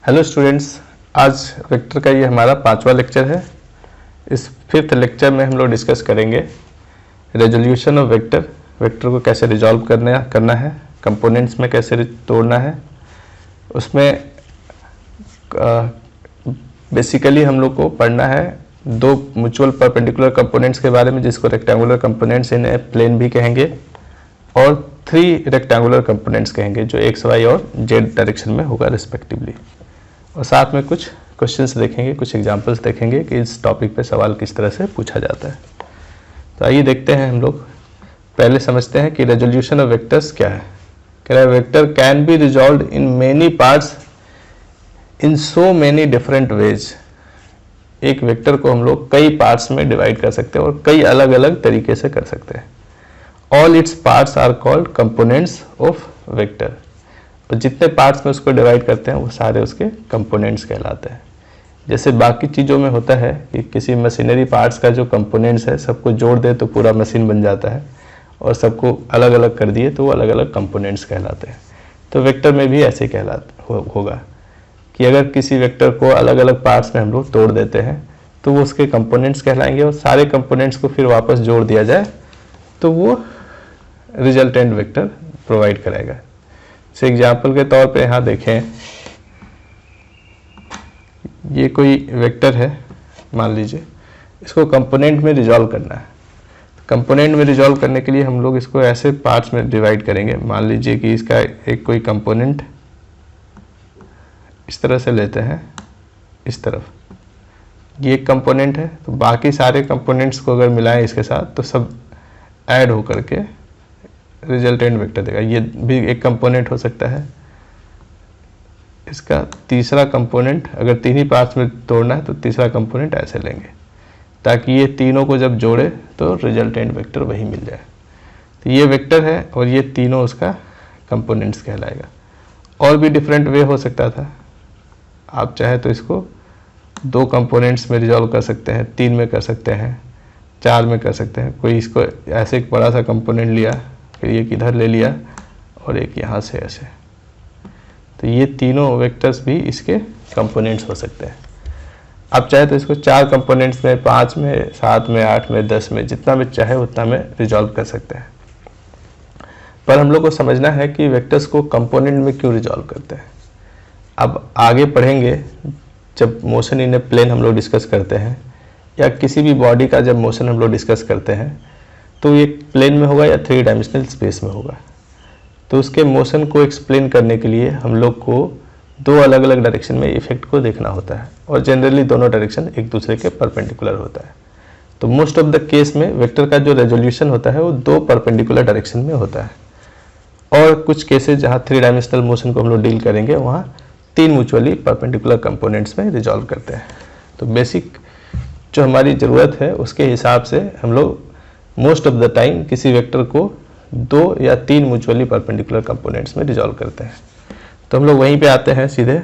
Hello students, आज vector का ये हमारा 5वां लेक्चर है। इस 5th लेक्चर में हम लोग डिस्कस करेंगे रेजोल्यूशन ऑफ वेक्टर। वेक्टर को कैसे रिजॉल्व करना है, कंपोनेंट्स में कैसे तोड़ना है। उसमें बेसिकली हम लोग को पढ़ना है दो म्यूचुअल परपेंडिकुलर कंपोनेंट्स के बारे में, जिसको rectangular components in a plane भी कहेंगे, और 3 रेक्टेंगुलर कंपोनेंट्स कहेंगे जो एक्स वाई और जेड डायरेक्शन में होगा रिस्पेक्टिवली। और साथ में कुछ क्वेश्चंस देखेंगे, कुछ एग्जांपल्स देखेंगे कि इस टॉपिक पे सवाल किस तरह से पूछा जाता है। तो आइए देखते हैं, हम लोग पहले समझते हैं कि रेजोल्यूशन ऑफ वेक्टर्स क्या है। कह रहा है vector can be resolved in many parts in so many different ways. एक वेक्टर को हम लोग कई पार्ट्स में डिवाइड कर सकते हैं और कई अलग अलग तरीके से कर सकते हैं। All its parts are called components of vector. तो जितने पार्ट्स में उसको डिवाइड करते हैं वो सारे उसके कंपोनेंट्स कहलाते हैं। जैसे बाकी चीज़ों में होता है कि किसी मशीनरी पार्ट्स का जो कंपोनेंट्स है सबको जोड़ दे तो पूरा मशीन बन जाता है, और सबको अलग अलग कर दिए तो वो अलग अलग कंपोनेंट्स कहलाते हैं। तो वेक्टर में भी ऐसे होगा कि अगर किसी वेक्टर को अलग अलग पार्ट्स में हम लोग तोड़ देते हैं तो वो उसके कंपोनेंट्स कहलाएंगे, और सारे कंपोनेंट्स को फिर वापस जोड़ दिया जाए तो वो रिजल्टेंट वेक्टर प्रोवाइड कराएगा। जैसे एग्जाम्पल के तौर पे यहाँ देखें, ये कोई वेक्टर है, मान लीजिए इसको कंपोनेंट में रिजॉल्व करना है। कंपोनेंट में रिजॉल्व करने के लिए हम लोग इसको ऐसे पार्ट्स में डिवाइड करेंगे। मान लीजिए कि इसका एक कोई कंपोनेंट इस तरह से लेते हैं, इस तरफ ये एक कंपोनेंट है, तो बाकी सारे कंपोनेंट्स को अगर मिलाएं इसके साथ तो सब ऐड होकर के रिजल्टेंट वेक्टर देगा। ये भी एक कंपोनेंट हो सकता है। इसका तीसरा कंपोनेंट अगर 3 ही पार्ट्स में तोड़ना है तो तीसरा कंपोनेंट ऐसे लेंगे ताकि ये तीनों को जब जोड़े तो रिजल्टेंट वेक्टर वही मिल जाए। तो ये वेक्टर है और ये तीनों उसका कंपोनेंट्स कहलाएगा। और भी डिफरेंट वे हो सकता था, आप चाहे तो इसको 2 कंपोनेंट्स में रिजॉल्व कर सकते हैं, 3 में कर सकते हैं, 4 में कर सकते हैं। कोई इसको ऐसे एक बड़ा सा कंपोनेंट लिया, फिर एक इधर ले लिया और एक यहाँ से ऐसे, तो ये तीनों वेक्टर्स भी इसके कंपोनेंट्स हो सकते हैं। आप चाहे तो इसको 4 कंपोनेंट्स में, 5 में, 7 में, 8 में, 10 में, जितना में चाहे उतना में रिजॉल्व कर सकते हैं। पर हम लोग को समझना है कि वेक्टर्स को कंपोनेंट में क्यों रिजॉल्व करते हैं। अब आगे पढ़ेंगे, जब मोशन इन ए प्लेन हम लोग डिस्कस करते हैं या किसी भी बॉडी का जब मोशन हम लोग डिस्कस करते हैं तो ये प्लेन में होगा या 3 डायमेंशनल स्पेस में होगा। तो उसके मोशन को एक्सप्लेन करने के लिए हम लोग को 2 अलग अलग डायरेक्शन में इफेक्ट को देखना होता है, और जनरली दोनों डायरेक्शन एक दूसरे के परपेंडिकुलर होता है। तो मोस्ट ऑफ द केस में वेक्टर का जो रेजोल्यूशन होता है वो 2 परपेंडिकुलर डायरेक्शन में होता है, और कुछ केसेस जहाँ 3 डायमेंशनल मोशन को हम लोग डील करेंगे वहाँ 3 म्यूचुअली परपेंडिकुलर कंपोनेंट्स में रिजॉल्व करते हैं। तो बेसिक जो हमारी ज़रूरत है उसके हिसाब से हम लोग मोस्ट ऑफ द टाइम किसी वेक्टर को 2 या 3 म्यूचुअली परपेंडिकुलर कंपोनेंट्स में रिजॉल्व करते हैं। तो हम लोग वहीं पे आते हैं सीधे,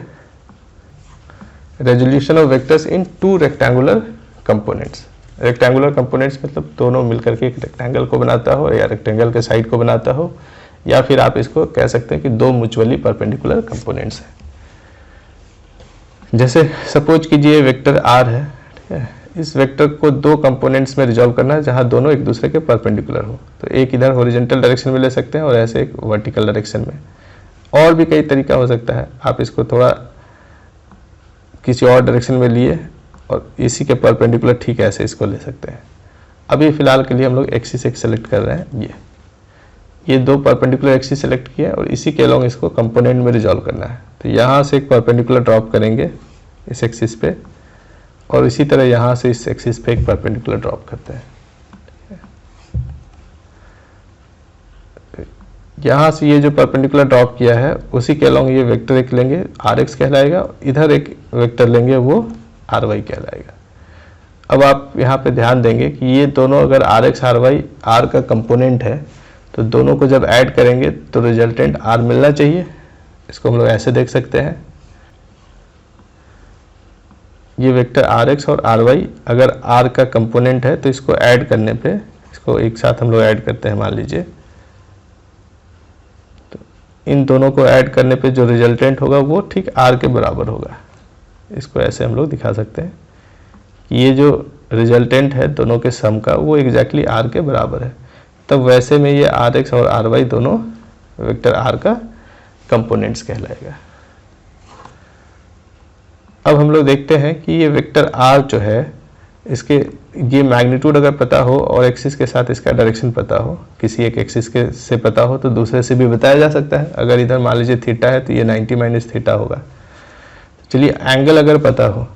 resolution of vectors in 2 rectangular components. Rectangular components मतलब दोनों मिलकर के एक रेक्टेंगल को बनाता हो, या रेक्टेंगल के साइड को बनाता हो, या फिर आप इसको कह सकते हैं कि 2 म्यूचुअली परपेंडिकुलर कंपोनेंट्स हैं। जैसे सपोज कीजिए वेक्टर आर है, ठीक है। इस वेक्टर को 2 कंपोनेंट्स में रिजॉल्व करना है जहां दोनों एक दूसरे के परपेंडिकुलर हो। तो एक इधर हॉरिजॉन्टल डायरेक्शन में ले सकते हैं और ऐसे एक वर्टिकल डायरेक्शन में। और भी कई तरीका हो सकता है, आप इसको थोड़ा किसी और डायरेक्शन में लिए और इसी के परपेंडिकुलर ठीक ऐसे इसको ले सकते हैं। अभी फिलहाल के लिए हम लोग एक्सिस एक सेलेक्ट कर रहे हैं। ये 2 परपेंडिकुलर एक्सिस सेलेक्ट किया और इसी के अलॉन्ग इसको कंपोनेंट में रिजॉल्व करना है। तो यहाँ से एक परपेंडिकुलर ड्रॉप करेंगे इस एक्सिस पे, और इसी तरह यहाँ से इस एक्सिस पे एक परपेंडिकुलर ड्रॉप करते हैं। यहाँ से ये जो परपेंडिकुलर ड्रॉप किया है उसी के अलॉन्ग ये वेक्टर एक लेंगे, rx कहलाएगा, इधर एक वेक्टर लेंगे वो ry कहलाएगा। अब आप यहाँ पे ध्यान देंगे कि ये दोनों अगर rx ry r का कंपोनेंट है तो दोनों को जब ऐड करेंगे तो रिजल्टेंट r मिलना चाहिए। इसको हम लोग ऐसे देख सकते हैं, ये वेक्टर rx और ry अगर r का कंपोनेंट है तो इसको ऐड करने पे, इसको एक साथ हम लोग ऐड करते हैं मान लीजिए, तो इन दोनों को ऐड करने पे जो रिजल्टेंट होगा वो ठीक आर के बराबर होगा। इसको ऐसे हम लोग दिखा सकते हैं कि ये जो रिजल्टेंट है दोनों के सम का वो एग्जैक्टली आर के बराबर है। तब वैसे में ये आर एक्स और आर वाई दोनों वेक्टर आर का कंपोनेंट्स कहलाएगा। अब हम लोग देखते हैं कि ये वेक्टर आर जो है इसके ये मैग्नीट्यूड अगर पता हो और एक्सिस के साथ इसका डायरेक्शन पता हो, किसी एक एक्सिस के से पता हो तो दूसरे से भी बताया जा सकता है। अगर इधर मान लीजिए थीटा है तो ये 90 माइनस थीटा होगा। चलिए एंगल अगर पता हो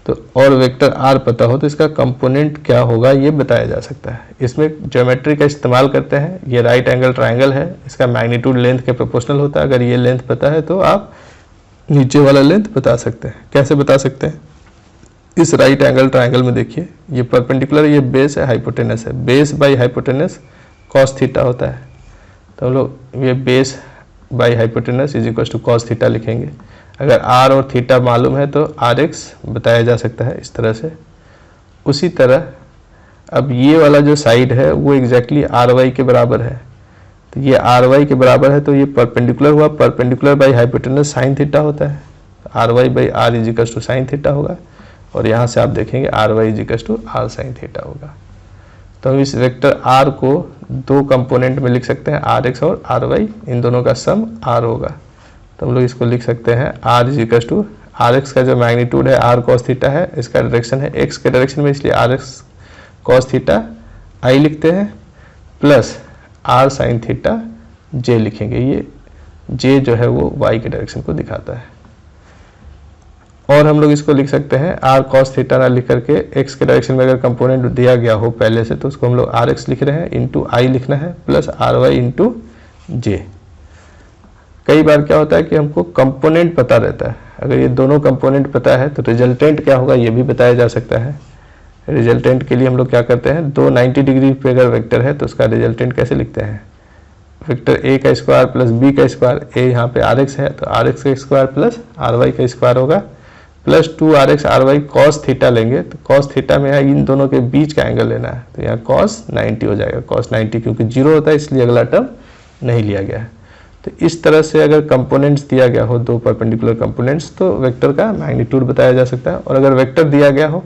तो और वेक्टर आर पता हो तो इसका कंपोनेंट क्या होगा ये बताया जा सकता है। इसमें ज्योमेट्री का इस्तेमाल करते हैं। ये राइट एंगल ट्रायंगल है, इसका मैग्नीट्यूड लेंथ के प्रोपोर्शनल होता है। अगर ये लेंथ पता है तो आप नीचे वाला लेंथ बता सकते हैं। कैसे बता सकते हैं? इस राइट एंगल ट्रायंगल में देखिए ये परपेंडिकुलर, ये बेस है, हाइपोटेनस है। Base by hypotenuse cos theta होता है। तो हम लोग ये base by hypotenuse is equal to cos theta लिखेंगे। अगर आर और थीटा मालूम है तो आर एक्स बताया जा सकता है इस तरह से। उसी तरह अब ये वाला जो साइड है वो एग्जैक्टली आर वाई के बराबर है। तो ये आर वाई के बराबर है तो ये परपेंडिकुलर हुआ। Perpendicular by hypotenuse sine theta होता है। R Y by R is equal to sine theta होगा। और यहाँ से आप देखेंगे R Y is equal to R sine theta होगा। तो हम इस वेक्टर आर को दो कंपोनेंट में लिख सकते हैं, आर एक्स और आर वाई। इन दोनों का सम आर होगा। तो हम लोग इसको लिख सकते हैं R is equal to R X का जो मैग्नीट्यूड है आर कॉस थीटा है, इसका डायरेक्शन है एक्स के डायरेक्शन में, इसलिए आर एक्स कॉस थीटा आई लिखते हैं, प्लस आर साइन थीटा जे लिखेंगे। ये जे जो है वो वाई के डायरेक्शन को दिखाता है। और हम लोग इसको लिख सकते हैं आर कॉस थीटा ना लिख करके एक्स के डायरेक्शन में अगर कंपोनेंट दिया गया हो पहले से तो उसको हम लोग आर एक्स लिख रहे हैं, इंटू आई लिखना है, प्लस आर वाई इंटू जे। कई बार क्या होता है कि हमको कंपोनेंट पता रहता है। अगर ये दोनों कंपोनेंट पता है तो रिजल्टेंट क्या होगा ये भी बताया जा सकता है। रिजल्टेंट के लिए हम लोग क्या करते हैं, दो 90 डिग्री पे अगर वेक्टर है तो उसका रिजल्टेंट कैसे लिखते हैं, वेक्टर ए का स्क्वायर प्लस बी का स्क्वायर। ए यहाँ पे आर एक्स है तो आर एक्स का स्क्वायर प्लस आर वाई का स्क्वायर होगा, plus 2 R X R Y cos theta लेंगे। तो कॉस थीटा में यहाँ इन दोनों के बीच का एंगल लेना है तो यहाँ कॉस 90 हो जाएगा। कॉस 90 क्योंकि 0 होता है इसलिए अगला टर्म नहीं लिया गया है। तो इस तरह से अगर कंपोनेंट्स दिया गया हो, दो परपेंडिकुलर कंपोनेंट्स, तो वेक्टर का मैग्नीट्यूड बताया जा सकता है। और अगर वेक्टर दिया गया हो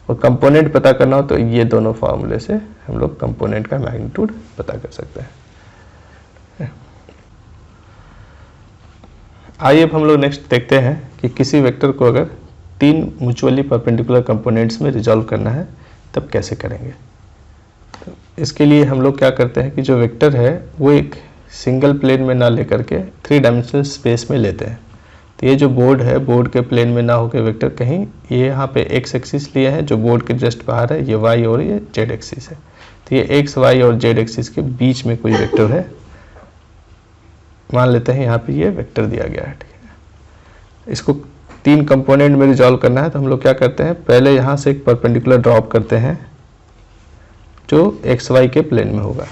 और कंपोनेंट पता करना हो तो ये दोनों फॉर्मूले से हम लोग कंपोनेंट का मैग्नीट्यूड पता कर सकते हैं। आइए अब हम लोग नेक्स्ट देखते हैं कि किसी वेक्टर को अगर तीन म्यूचुअली परपेंडिकुलर कंपोनेंट्स में रिजॉल्व करना है तब कैसे करेंगे। तो इसके लिए हम लोग क्या करते हैं कि जो वेक्टर है वो एक सिंगल प्लेन में ना लेकर के 3 डायमेंशनल स्पेस में लेते हैं। तो ये जो बोर्ड है, बोर्ड के प्लेन में ना होकर वेक्टर कहीं ये यहाँ पे एक्स एक्सिस लिए हैं जो बोर्ड के जस्ट बाहर है, ये वाई और ये जेड एक्सिस है। तो ये एक्स वाई और जेड एक्सिस के बीच में कोई वेक्टर है, मान लेते हैं यहाँ पे ये वेक्टर दिया गया है। ठीक है, इसको 3 कंपोनेंट में रिजॉल्व करना है तो हम लोग क्या करते हैं, पहले यहाँ से एक परपेंडिकुलर ड्रॉप करते हैं जो एक्स वाई के प्लेन में होगा।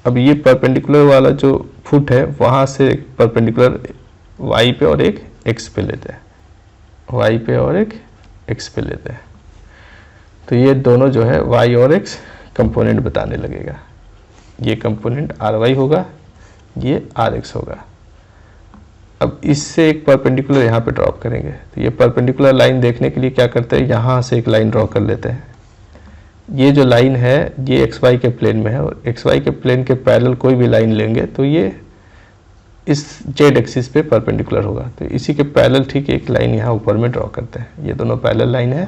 अब ये परपेंडिकुलर वाला जो फुट है वहाँ से एक परपेंडिकुलर वाई पे और एक एक्स पे लेते हैं, वाई पे और एक एक्स पे लेते हैं। तो ये दोनों जो है वाई और एक्स कंपोनेंट बताने लगेगा। ये कंपोनेंट आर वाई होगा, ये आर एक्स होगा। अब इससे एक परपेंडिकुलर यहाँ पे ड्रॉप करेंगे। तो ये परपेंडिकुलर लाइन देखने के लिए क्या करते हैं, यहाँ से एक लाइन ड्रॉ कर लेते हैं। ये जो लाइन है ये एक्स वाई के प्लेन में है और एक्स वाई के प्लेन के पैरेलल कोई भी लाइन लेंगे तो ये इस जेड एक्सिस पे परपेंडिकुलर होगा। तो इसी के पैरेलल ठीक एक लाइन यहाँ ऊपर में ड्रॉ करते हैं। ये दोनों पैरेलल लाइन है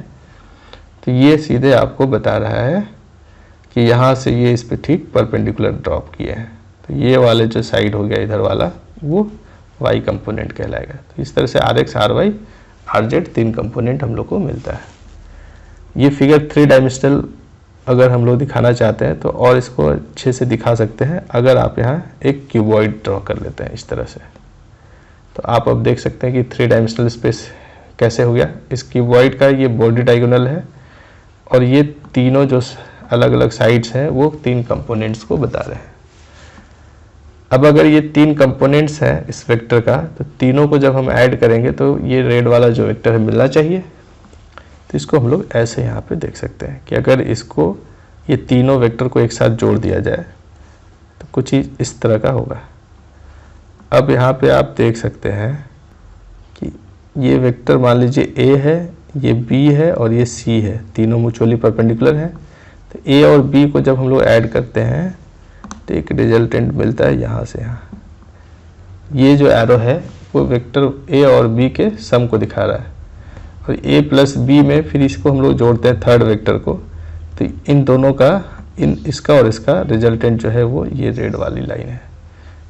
तो ये सीधे आपको बता रहा है कि यहाँ से ये इस पे ठीक परपेंडिकुलर ड्रॉप किए हैं। तो ये वाले जो साइड हो गया इधर वाला वो वाई कंपोनेंट कहलाएगा। तो इस तरह से R X R Y R Z 3 component हम लोग को मिलता है। ये फिगर 3 डायमेंशनल अगर हम लोग दिखाना चाहते हैं तो और इसको अच्छे से दिखा सकते हैं अगर आप यहाँ एक क्यूबॉइड ड्रॉ कर लेते हैं इस तरह से। तो आप अब देख सकते हैं कि 3 डायमेंशनल स्पेस कैसे हो गया। इस क्यूबॉइड का ये बॉडी डायगोनल है और ये तीनों जो अलग अलग साइड्स हैं वो 3 कंपोनेंट्स को बता रहे हैं। अब अगर ये 3 कंपोनेंट्स हैं इस वेक्टर का तो तीनों को जब हम ऐड करेंगे तो ये रेड वाला जो वेक्टर है मिलना चाहिए। तो इसको हम लोग ऐसे यहाँ पे देख सकते हैं कि अगर इसको ये तीनों वेक्टर को एक साथ जोड़ दिया जाए तो कुछ ही इस तरह का होगा। अब यहाँ पे आप देख सकते हैं कि ये वेक्टर मान लीजिए ए है, ये बी है और ये सी है, तीनों म्यूचुअली परपेंडिकुलर हैं। तो ए और बी को जब हम लोग ऐड करते हैं तो एक रिजल्टेंट मिलता है यहाँ से यहाँ। ये जो एरो है वो वेक्टर ए और बी के सम को दिखा रहा है, और ए प्लस बी में फिर इसको हम लोग जोड़ते हैं थर्ड वेक्टर को, तो इन दोनों का, इसका और इसका रिजल्टेंट जो है वो ये रेड वाली लाइन है।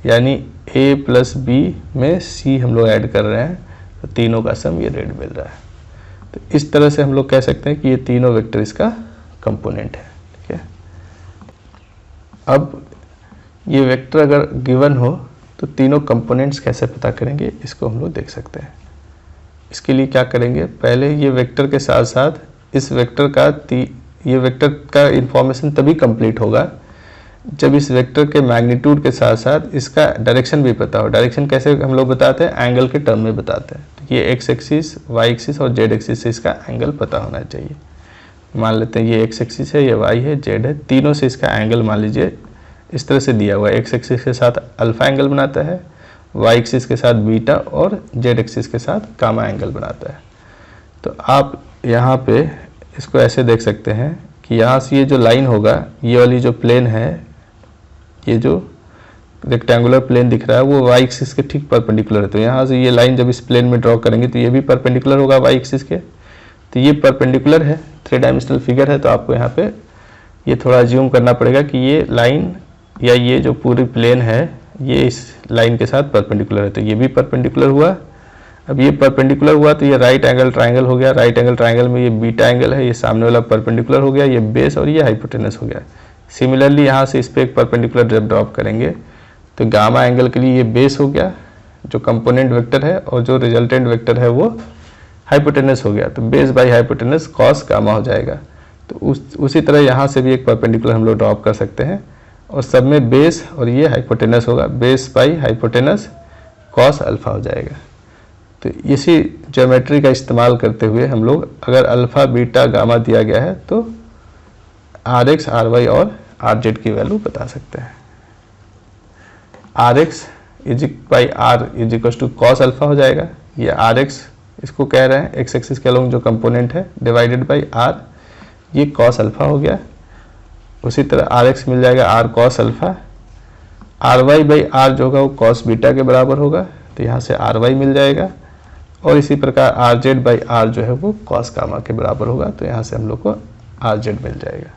यानी ए प्लस बी में सी हम लोग ऐड कर रहे हैं, तो तीनों का सम ये रेड मिल रहा है। तो इस तरह से हम लोग कह सकते हैं कि ये तीनों वेक्टर इसका कंपोनेंट है। ठीक है, अब ये वेक्टर अगर गिवन हो तो तीनों कंपोनेंट्स कैसे पता करेंगे, इसको हम लोग देख सकते हैं। इसके लिए क्या करेंगे, पहले ये वेक्टर के साथ साथ इस वेक्टर का ये वेक्टर का इंफॉर्मेशन तभी कंप्लीट होगा जब इस वेक्टर के मैग्नीट्यूड के साथ साथ इसका डायरेक्शन भी पता हो। डायरेक्शन कैसे हम लोग बताते हैं, एंगल के टर्म में बताते हैं। तो ये एक्स एक्सिस, वाई एक्सिस और जेड एक्सिस से इसका एंगल पता होना चाहिए। मान लेते हैं ये एक्स एक्सिस है, ये वाई है, जेड है, तीनों से इसका एंगल मान लीजिए इस तरह से दिया हुआ है। एक्स एक्सिस के साथ अल्फा एंगल बनाता है, वाई एक्सिस के साथ बीटा और जेड एक्सिस के साथ गामा एंगल बनाता है। तो आप यहाँ पे इसको ऐसे देख सकते हैं कि यहाँ से ये जो लाइन होगा, ये वाली जो प्लेन है, ये जो रेक्टेंगुलर प्लेन दिख रहा है वो वाई एक्सिस के ठीक परपेंडिकुलर है। तो यहाँ से ये लाइन जब इस प्लेन में ड्रॉ करेंगे तो ये भी परपेंडिकुलर होगा वाई एक्सिस के। तो ये परपेंडिकुलर है, 3 डायमेंशनल फिगर है, तो आपको यहाँ पे ये थोड़ा अज्यूम करना पड़ेगा कि ये लाइन या ये जो पूरी प्लेन है ये इस लाइन के साथ परपेंडिकुलर है। तो ये भी परपेंडिकुलर हुआ। अब ये परपेंडिकुलर हुआ तो ये राइट एंगल ट्राइंगल हो गया। राइट एंगल ट्राइंगल में ये बीटा एंगल है, ये सामने वाला परपेंडिकुलर हो गया, ये बेस और ये हाइपोटेनस हो गया। सिमिलरली यहाँ से इस पर एक परपेंडिकुलर जब ड्रॉप करेंगे तो गामा एंगल के लिए ये बेस हो गया जो कंपोनेंट वेक्टर है, और जो रिजल्टेंट वेक्टर है वो हाइपोटेनस हो गया। तो base by hypotenuse cos gamma हो जाएगा। तो उसी तरह यहाँ से भी एक परपेंडिकुलर हम लोग ड्रॉप कर सकते हैं, और सब में बेस और ये हाइपोटेनस होगा, base by hypotenuse cos alpha हो जाएगा। तो इसी ज्योमेट्री का इस्तेमाल करते हुए हम लोग अगर अल्फा बीटा गामा दिया गया है तो आर एक्स आर वाई और आर जेड की वैल्यू बता सकते हैं। R X is by R is equal to cos alpha हो जाएगा। ये आर एक्स इसको कह रहे हैं, एक्स एक्सिस के अलोंग जो कंपोनेंट है, डिवाइडेड बाई आर, ये कॉस अल्फा हो गया। उसी तरह आर एक्स मिल जाएगा R cos alpha. R Y by R जो होगा वो कॉस बीटा के बराबर होगा, तो यहाँ से आर वाई मिल जाएगा। और इसी प्रकार आर जेड बाई आर जो है वो कॉस गामा के बराबर होगा, तो यहाँ से हम लोग को आर जेड मिल जाएगा।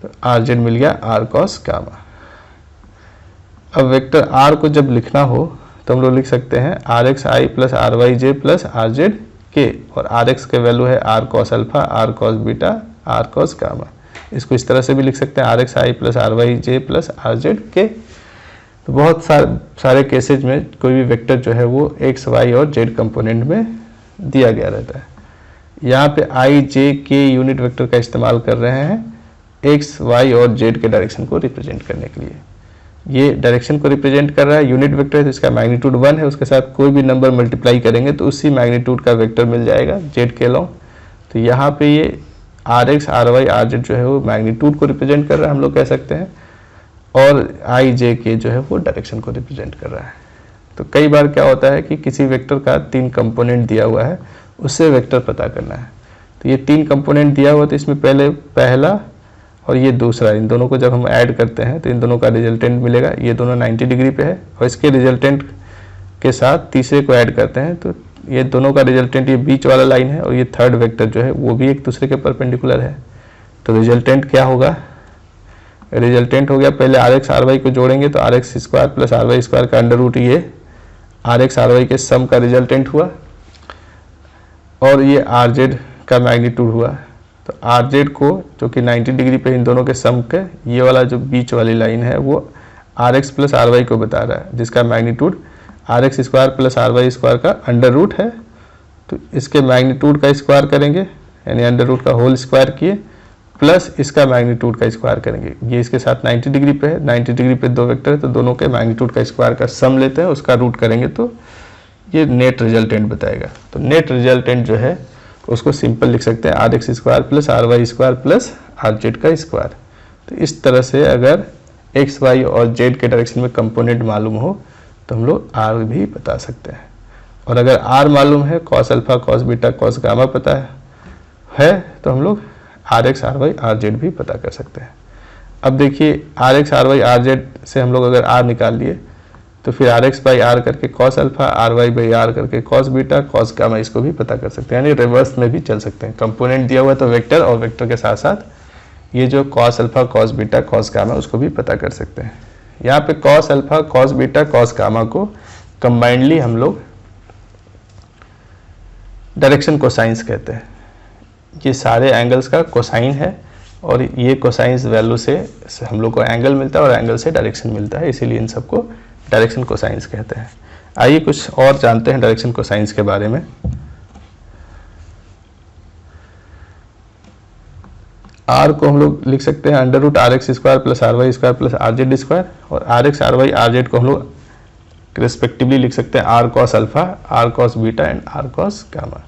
तो आर जेड मिल गया आर कॉस गामा। अब वेक्टर आर को जब लिखना हो तो हम लोग लिख सकते हैं R X I plus R Y J plus R Z K, और आर एक्स के वैल्यू है R cos alpha, R cos beta, R cos gamma. इसको इस तरह से भी लिख सकते हैं R X I plus R Y J plus R Z K. तो बहुत सारे केसेज में कोई भी वेक्टर जो है वो एक्स वाई और जेड कंपोनेंट में दिया गया रहता है। यहाँ पे आई जे के यूनिट वेक्टर का इस्तेमाल कर रहे हैं एक्स वाई और जेड के डायरेक्शन को रिप्रेजेंट करने के लिए। ये डायरेक्शन को रिप्रेजेंट कर रहा है, यूनिट वेक्टर है तो इसका मैग्नीट्यूड 1 है, उसके साथ कोई भी नंबर मल्टीप्लाई करेंगे तो उसी मैग्नीट्यूड का वेक्टर मिल जाएगा जेड के अलोंग। तो यहाँ पे ये R X R Y R Z जो है वो मैग्नीट्यूड को रिप्रेजेंट कर रहा है, हम लोग कह सकते हैं, और आई जे के जो है वो डायरेक्शन को रिप्रेजेंट कर रहा है। तो कई बार क्या होता है कि किसी वेक्टर का 3 कंपोनेंट दिया हुआ है, उससे वेक्टर पता करना है। तो ये 3 कंपोनेंट दिया हुआ, तो इसमें पहले पहला और ये दूसरा, इन दोनों को जब हम ऐड करते हैं तो इन दोनों का रिजल्टेंट मिलेगा। ये दोनों 90 डिग्री पे है, और इसके रिजल्टेंट के साथ तीसरे को ऐड करते हैं तो ये दोनों का रिजल्टेंट ये बीच वाला लाइन है, और ये थर्ड वेक्टर जो है वो भी एक दूसरे के परपेंडिकुलर है। तो रिजल्टेंट क्या होगा, रिजल्टेंट हो गया, पहले आर एक्स आर वाई को जोड़ेंगे तो R X square plus R Y square का अंडर रूट, ये आर एक्स आर वाई के सम का रिजल्टेंट हुआ, और ये आर जेड का मैग्नीट्यूड हुआ। तो आर जेड को जो कि 90 डिग्री पे इन दोनों के सम के, ये वाला जो बीच वाली लाइन है वो R X plus R Y को बता रहा है, जिसका magnitude R X square plus R Y square का अंडर रूट है। तो इसके मैग्नीट्यूड का स्क्वायर करेंगे, यानी अंडर रूट का होल स्क्वायर किए, प्लस इसका मैग्नीट्यूड का स्क्वायर करेंगे। ये इसके साथ 90 डिग्री पे है, 90 डिग्री पे 2 वेक्टर है, तो दोनों के मैग्नीट्यूड का स्क्वायर का सम लेते हैं, उसका रूट करेंगे तो ये नेट रिजल्टेंट बताएगा। तो नेट रिजल्टेंट जो है उसको सिंपल लिख सकते हैं R X square plus R Y square plus R Z का स्क्वायर। तो इस तरह से अगर एक्स वाई और जेड के डायरेक्शन में कंपोनेंट मालूम हो तो हम लोग आर भी बता सकते हैं। और अगर आर मालूम है, cos alpha cos beta cos gamma पता है तो हम लोग R X R Y R Z भी पता कर सकते हैं। अब देखिए R X R Y R Z से हम लोग अगर आर निकाल लिए तो फिर आर एक्स बाई आर करके cos alpha, R Y by R करके कॉस बीटा कॉस गामा इसको भी पता कर सकते हैं, यानी रिवर्स में भी चल सकते हैं। कंपोनेंट दिया हुआ है तो वेक्टर, और वेक्टर के साथ साथ ये जो cos alpha cos beta cos gamma उसको भी पता कर सकते हैं। यहाँ पे cos alpha cos beta cos gamma को कंबाइंडली हम लोग डायरेक्शन कोसाइंस कहते हैं। ये सारे एंगल्स का कोसाइन है और ये कोसाइंस वैल्यू से हम लोग को एंगल मिलता है और एंगल से डायरेक्शन मिलता है, इसीलिए इन सबको डायरेक्शन कोसाइंस कहते हैं। आइए कुछ और जानते हैं डायरेक्शन कोसाइंस के बारे में। आर को हम लोग लिख सकते हैं under root R X square plus R Y square plus R Z square, और R X R Y R Z को हम लोग रिस्पेक्टिवली लिख सकते हैं R cos alpha, R cos beta and R cos gamma.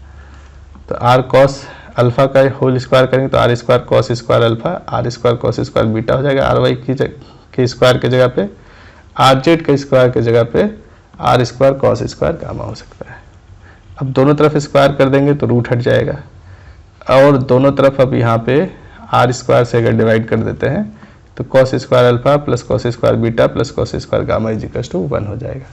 तो आर कॉस अल्फा का whole square करेंगे तो R square cos square alpha, R square cos square beta हो जाएगा। आर वाई के स्क्वायर की जगह पे आर जेड के स्क्वायर की जगह पे R square cos square gamma हो सकता है। अब दोनों तरफ स्क्वायर कर देंगे तो रूट हट जाएगा, और दोनों तरफ अब यहाँ पे आर स्क्वायर से अगर डिवाइड कर देते हैं तो cos square alpha plus cos square beta plus cos square gamma is equal to 1 हो जाएगा।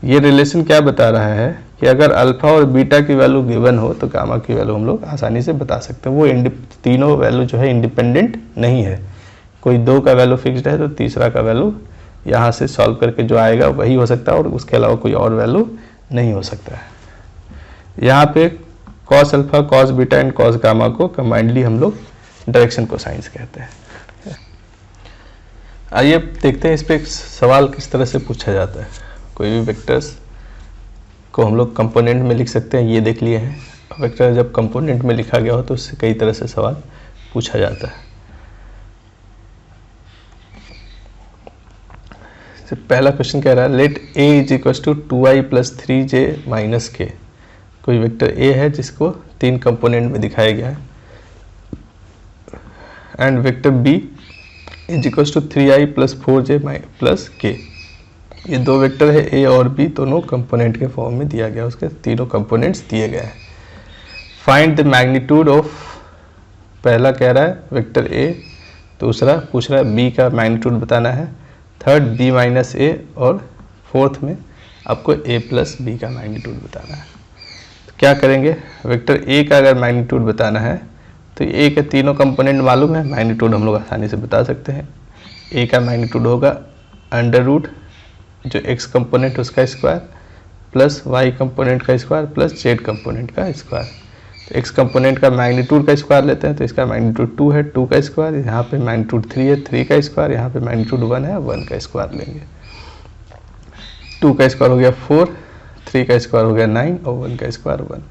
ये रिलेशन क्या बता रहा है कि अगर अल्फा और बीटा की वैल्यू गिवन हो तो गामा की वैल्यू हम लोग आसानी से बता सकते हैं। वो तीनों वैल्यू जो है इंडिपेंडेंट नहीं है, कोई दो का वैल्यू फिक्स्ड है तो तीसरा का वैल्यू यहाँ से सॉल्व करके जो आएगा वही हो सकता है और उसके अलावा कोई और वैल्यू नहीं हो सकता है। यहाँ पे cos alpha cos beta and cos gamma को कंबाइंडली हम लोग डायरेक्शन कोसाइंस कहते हैं। आइए देखते हैं इस पे सवाल किस तरह से पूछा जाता है। कोई भी वेक्टर्स को हम लोग कंपोनेंट में लिख सकते हैं, ये देख लिए हैं। वेक्टर जब कंपोनेंट में लिखा गया हो तो उससे कई तरह से सवाल पूछा जाता है। पहला क्वेश्चन कह रहा है let a is equal to 2i plus 3j minus K. कोई वेक्टर a है जिसको 3 कंपोनेंट में दिखाया गया है, and vector b is equal to 3i plus 4j plus k। ये दो वेक्टर है a और b, दोनों कंपोनेंट के फॉर्म में दिया गया, उसके तीनों कंपोनेंट्स दिए गए हैं। फाइंड द मैग्नीट्यूड ऑफ, पहला कह रहा है वेक्टर a, दूसरा पूछ रहा है b का मैग्नीट्यूड बताना है, थर्ड b माइनस ए, और फोर्थ में आपको a प्लस बी का मैग्नीट्यूड बताना है। तो क्या करेंगे, वेक्टर a का अगर मैग्नीट्यूड बताना है तो a के तीनों कंपोनेंट मालूम है, मैग्नीट्यूड हम लोग आसानी से बता सकते हैं। a का मैग्नीट्यूड होगा अंडर रूट जो x कंपोनेंट उसका स्क्वायर प्लस y कंपोनेंट का स्क्वायर प्लस z कंपोनेंट का स्क्वायर। तो x कंपोनेंट का मैग्नीट्यूड का स्क्वायर लेते हैं तो इसका मैग्नीट्यूड 2 है, 2 का स्क्वायर, यहाँ पे मैग्नीट्यूड 3 है, 3 का स्क्वायर, यहाँ पे मैग्नीट्यूड 1 है, 1 का स्क्वायर लेंगे। 2 का स्क्वायर हो गया 4, 3 का स्क्वायर हो गया 9 और 1 का स्क्वायर 1।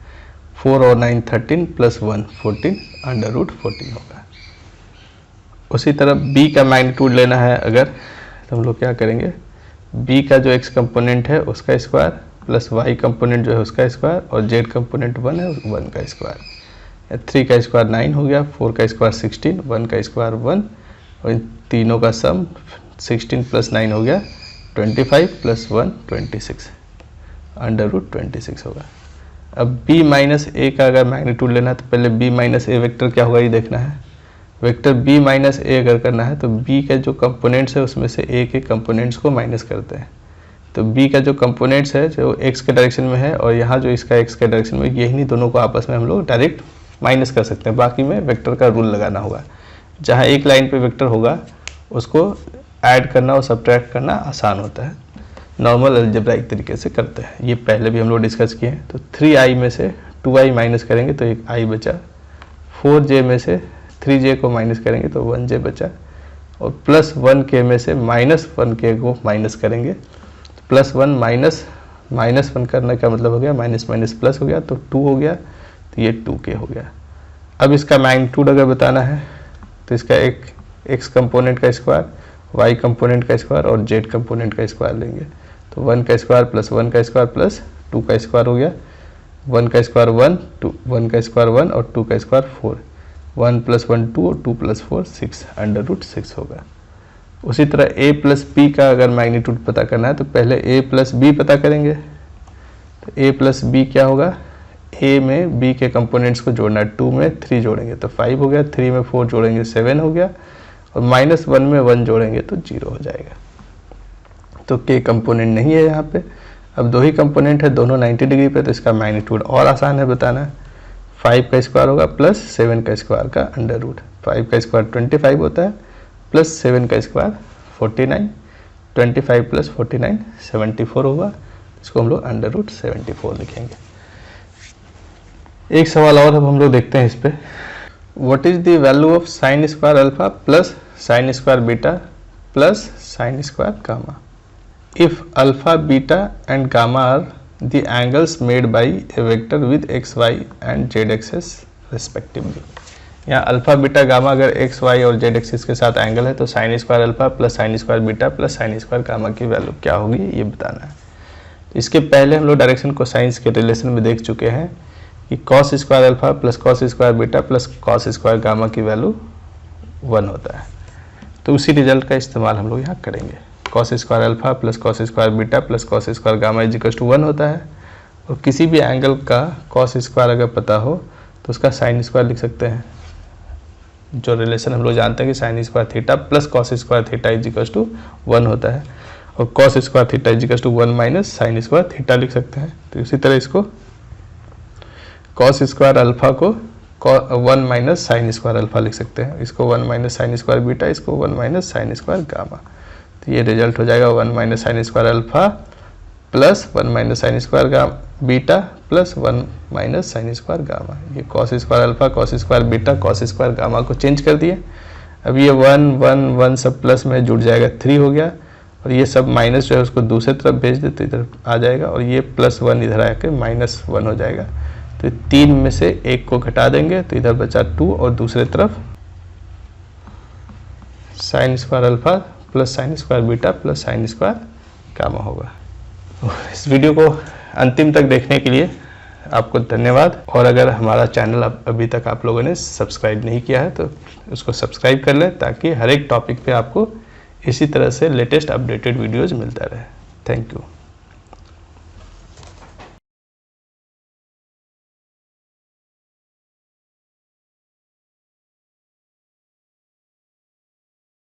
4 और 9 13 प्लस 1 14, अंडर रूट 14 होगा। उसी तरह b का मैग्नीट्यूड लेना है अगर, तो हम लोग क्या करेंगे, b का जो x कंपोनेंट है उसका स्क्वायर प्लस y कंपोनेंट जो है उसका स्क्वायर और z कंपोनेंट 1 है, 1 का स्क्वायर। 3 का स्क्वायर 9 हो गया, 4 का स्क्वायर 16, 1 का स्क्वायर 1, और इन तीनों का सम 16 प्लस 9 हो गया 25 प्लस 1 26, अंडर रूट 26 होगा। अब b माइनस ए का अगर मैग्नीट्यूड लेना है तो पहले b माइनस ए वेक्टर क्या होगा ये देखना है। वेक्टर b माइनस ए अगर करना है तो b के जो कंपोनेंट्स है उसमें से a के कंपोनेंट्स को माइनस करते हैं। तो b का जो कंपोनेंट्स है जो x के डायरेक्शन में है और यहाँ जो इसका x के डायरेक्शन में, यही दोनों को आपस में हम लोग डायरेक्ट माइनस कर सकते हैं। बाकी में वेक्टर का रूल लगाना होगा, जहाँ एक लाइन पे वेक्टर होगा उसको ऐड करना और सब्ट्रैक्ट करना आसान होता है, नॉर्मल अलजेब्राइक तरीके से करते हैं। ये पहले भी हम लोग डिस्कस किए हैं। तो 3i में से 2i माइनस करेंगे तो एक i बचा, 4j में से 3j को माइनस करेंगे तो 1j बचा, और प्लस 1k में से माइनस 1k को माइनस करेंगे तो प्लस 1 माइनस 1 करने का मतलब हो गया माइनस माइनस प्लस हो गया तो 2 हो गया, तो ये 2k हो गया। अब इसका मैग्नीट्यूड अगर बताना है तो इसका एक x कंपोनेंट का स्क्वायर, y कंपोनेंट का स्क्वायर और z कंपोनेंट का स्क्वायर लेंगे। तो 1 का स्क्वायर प्लस 1 का स्क्वायर प्लस 2 का स्क्वायर हो गया, 1 का स्क्वायर 1, 1 का स्क्वायर 1 और 2 का स्क्वायर 4, 1 प्लस 1 2 और 2 प्लस 4 6, अंडर रूट 6 होगा। उसी तरह a प्लस बी का अगर मैग्नीट्यूड पता करना है तो पहले a प्लस बी पता करेंगे। तो a प्लस बी क्या होगा, a में b के कंपोनेंट्स को जोड़ना है, 2 में 3 जोड़ेंगे तो 5 हो गया, 3 में 4 जोड़ेंगे 7 हो गया, और -1 में 1 जोड़ेंगे तो 0 हो जाएगा। तो k कंपोनेंट नहीं है यहाँ पे। अब 2 ही कंपोनेंट है, दोनों 90 डिग्री पे, तो इसका मैग्नीट्यूड और आसान है बताना। 5 का स्क्वायर होगा प्लस 7 का स्क्वायर का अंडर रूट। 5 का स्क्वायर 25 होता है, प्लस 7 का स्क्वायर 49, 25 प्लस 49 74 होगा। इसको हम लोग अंडर रूट 74 लिखेंगे। एक सवाल और अब हम लोग देखते हैं इस पे। What is the value of sine square alpha plus sine square beta plus sine square gamma if alpha beta and gamma are the angles made by a vector with X Y and Z axes respectively. यहाँ alpha beta gamma अगर X Y और Z axis के साथ angle है तो sine square alpha plus sine square beta plus sine square gamma की value क्या होगी ये बताना है। इसके पहले हम लोग डायरेक्शन कोसाइंस के रिलेशन में देख चुके हैं कि cos square alpha plus cos square beta plus cos square gamma की वैल्यू 1 होता है। तो उसी रिजल्ट का इस्तेमाल हम लोग यहाँ करेंगे। Cos square alpha plus cos square beta plus cos square gamma is equal to 1 होता है। और किसी भी एंगल का कॉस स्क्वायर अगर पता हो तो उसका साइन स्क्वायर लिख सकते हैं। जो रिलेशन हम लोग जानते हैं कि sine square theta plus cos square theta is equal to 1 होता है, और cos square theta is equal to 1 minus sine square theta लिख सकते हैं। तो इसी तरह इसको कॉस स्क्वायर अल्फा को 1 माइनस साइन स्क्वायर अल्फा लिख सकते हैं, इसको 1 माइनस साइन स्क्वायर बीटा, इसको 1 माइनस साइन स्क्वायर गामा। तो ये रिजल्ट हो जाएगा 1 minus sine square alpha plus 1 minus sine square beta plus 1 minus sine square gamma. ये cos square alpha cos square beta cos square gamma को change कर दिए। अब ये 1 1 1 सब प्लस में जुड़ जाएगा 3 हो गया, और ये सब माइनस जो है उसको दूसरे तरफ भेज देते इधर आ जाएगा, और ये +1 इधर आके -1 हो जाएगा। तो 3 में से 1 को घटा देंगे तो इधर बचा 2, और दूसरे तरफ sign square alpha plus sine square beta plus sine square gamma होगा। इस वीडियो को अंतिम तक देखने के लिए आपको धन्यवाद। और अगर हमारा चैनल अभी तक आप लोगों ने सब्सक्राइब नहीं किया है तो उसको सब्सक्राइब कर लें, ताकि हर एक टॉपिक पे आपको इसी तरह से लेटेस्ट अपडेटेड वीडियोज़ मिलता रहे। Thank you.